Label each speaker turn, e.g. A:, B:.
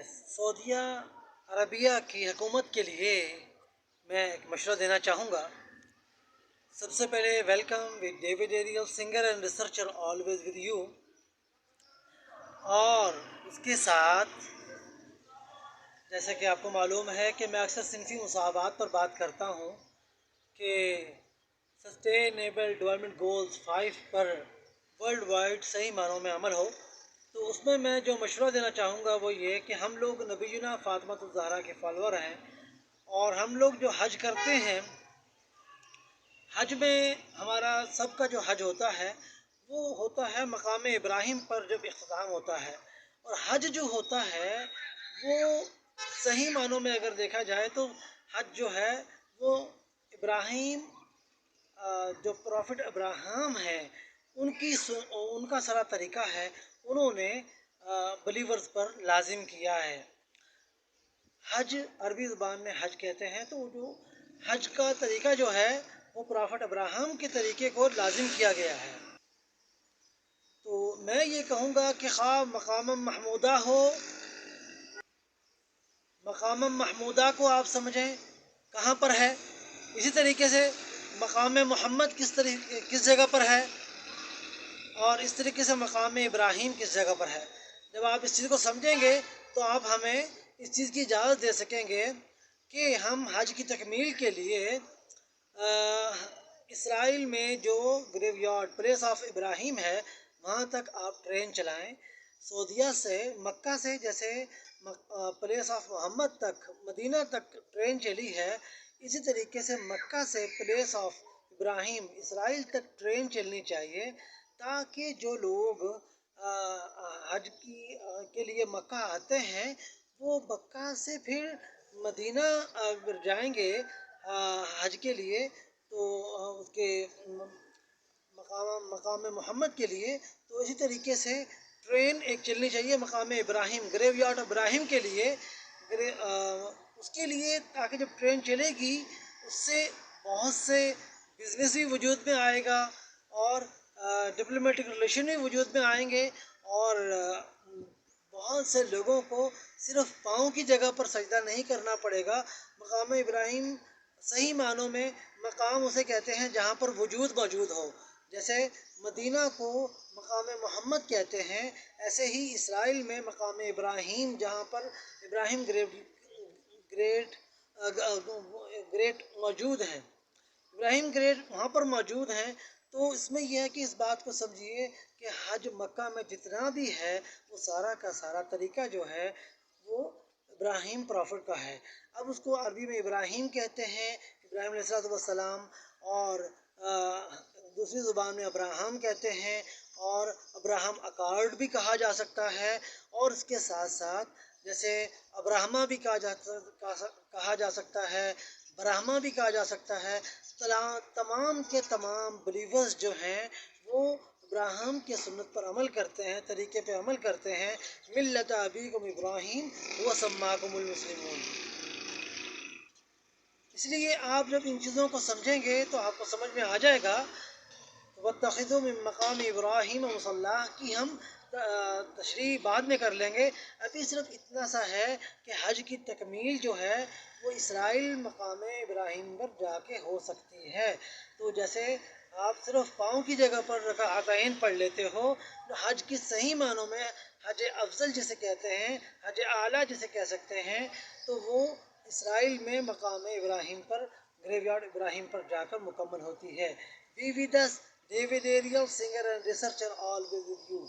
A: سعودیہ عربیہ کی حکومت کے لیے میں ایک مشورہ دینا چاہوں گا۔ سب سے پہلے welcome with David Ariel singer and researcher always with you, اور اس کے ساتھ جیسا کہ آپ کو معلوم ہے کہ میں اکثر صنفی مساوات پر بات کرتا ہوں کہ سسٹینیبل ڈیولپمنٹ گولز 5 پر ورلڈ وائڈ صحیح معنوں میں عمل ہو، تو اس میں جو مشورہ دینا چاہوں گا وہ یہ کہ ہم لوگ نبینا فاطمۃ الزہرا کے فالور ہیں، اور ہم لوگ جو حج کرتے ہیں، حج میں ہمارا سب کا جو حج ہوتا ہے وہ ہوتا ہے مقام ابراہیم پر جب اختتام ہوتا ہے، اور حج جو ہوتا ہے وہ صحیح معنوں میں اگر دیکھا جائے تو حج جو ہے وہ ابراہیم جو پروفٹ ابراہیم ہیں ان کا سارا طریقہ ہے، انہوں نے بلیورز پر لازم کیا ہے۔ حج عربی زبان میں حج کہتے ہیں، تو جو حج کا طریقہ جو ہے وہ پروفٹ ابراہیم کے طریقے کو لازم کیا گیا ہے۔ تو میں یہ کہوں گا کہ خواہ مقام محمودہ ہو، مقام محمودہ کو آپ سمجھیں کہاں پر ہے، اسی طریقے سے مقام محمد کس جگہ پر ہے، اور اس طریقے سے مقام ابراہیم کس جگہ پر ہے۔ جب آپ اس چیز کو سمجھیں گے تو آپ ہمیں اس چیز کی اجازت دے سکیں گے کہ ہم حج کی تکمیل کے لیے اسرائیل میں جو گریو یارڈ پلیس آف ابراہیم ہے وہاں تک آپ ٹرین چلائیں۔ سعودیہ سے مکہ سے جیسے پلیس آف محمد تک مدینہ تک ٹرین چلی ہے، اسی طریقے سے مکہ سے پلیس آف ابراہیم اسرائیل تک ٹرین چلنی چاہیے، تاکہ جو لوگ حج کے لیے مکہ آتے ہیں وہ مکہ سے پھر مدینہ اگر جائیں گے حج کے لیے، تو اس کے مقام محمد کے لیے، تو اسی طریقے سے ٹرین ایک چلنی چاہیے مقام ابراہیم گریو یارڈ ابراہیم کے لیے، اس کے لیے، تاکہ جب ٹرین چلے گی اس سے بہت سے بزنس بھی وجود میں آئے گا، اور ڈپلومیٹک ریلیشن بھی وجود میں آئیں گے، اور بہت سے لوگوں کو صرف پاؤں کی جگہ پر سجدہ نہیں کرنا پڑے گا۔ مقام ابراہیم صحیح معنوں میں مقام اسے کہتے ہیں جہاں پر وجود موجود ہو، جیسے مدینہ کو مقام محمد کہتے ہیں، ایسے ہی اسرائیل میں مقام ابراہیم جہاں پر ابراہیم گریٹ موجود ہیں، ابراہیم گریٹ وہاں پر موجود ہیں۔ تو اس میں یہ ہے کہ اس بات کو سمجھیے کہ حج مکہ میں جتنا بھی ہے وہ سارا کا سارا طریقہ جو ہے وہ ابراہیم پروفٹ کا ہے۔ اب اس کو عربی میں ابراہیم کہتے ہیں، ابراہیم علیہ السلام، اور دوسری زبان میں ابراہم کہتے ہیں، اور ابراہم اکارڈ بھی کہا جا سکتا ہے، اور اس کے ساتھ ساتھ جیسے ابراہمہ بھی کہا جا سکتا ہے، براہمہ بھی کہا جا سکتا ہے۔ تمام کے تمام بلیورز جو ہیں وہ ابراہیم کے سنت پر عمل کرتے ہیں، طریقے پہ عمل کرتے ہیں، ملت ابیکم ابراہیم وسماکم المسلمون۔ اس لیے آپ جب ان چیزوں کو سمجھیں گے تو آپ کو سمجھ میں آ جائے گا۔ وَاتَّخِذُوا مِن مَّقَامِ إِبْرَاهِيمَ مُصَلًّى کی ہم تشریح بعد میں کر لیں گے، ابھی صرف اتنا سا ہے کہ حج کی تکمیل جو ہے وہ اسرائیل مقام ابراہیم پر جا کے ہو سکتی ہے۔ تو جیسے آپ صرف پاؤں کی جگہ پر رکعتین پڑھ لیتے ہو، تو حج کی صحیح معنوں میں حج افضل جسے کہتے ہیں، حج اعلیٰ جسے کہہ سکتے ہیں، تو وہ اسرائیل میں مقام ابراہیم پر گریو یارڈ ابراہیم پر جا کر مکمل ہوتی ہے۔ Be with us, David Ariel, singer and researcher, always with you.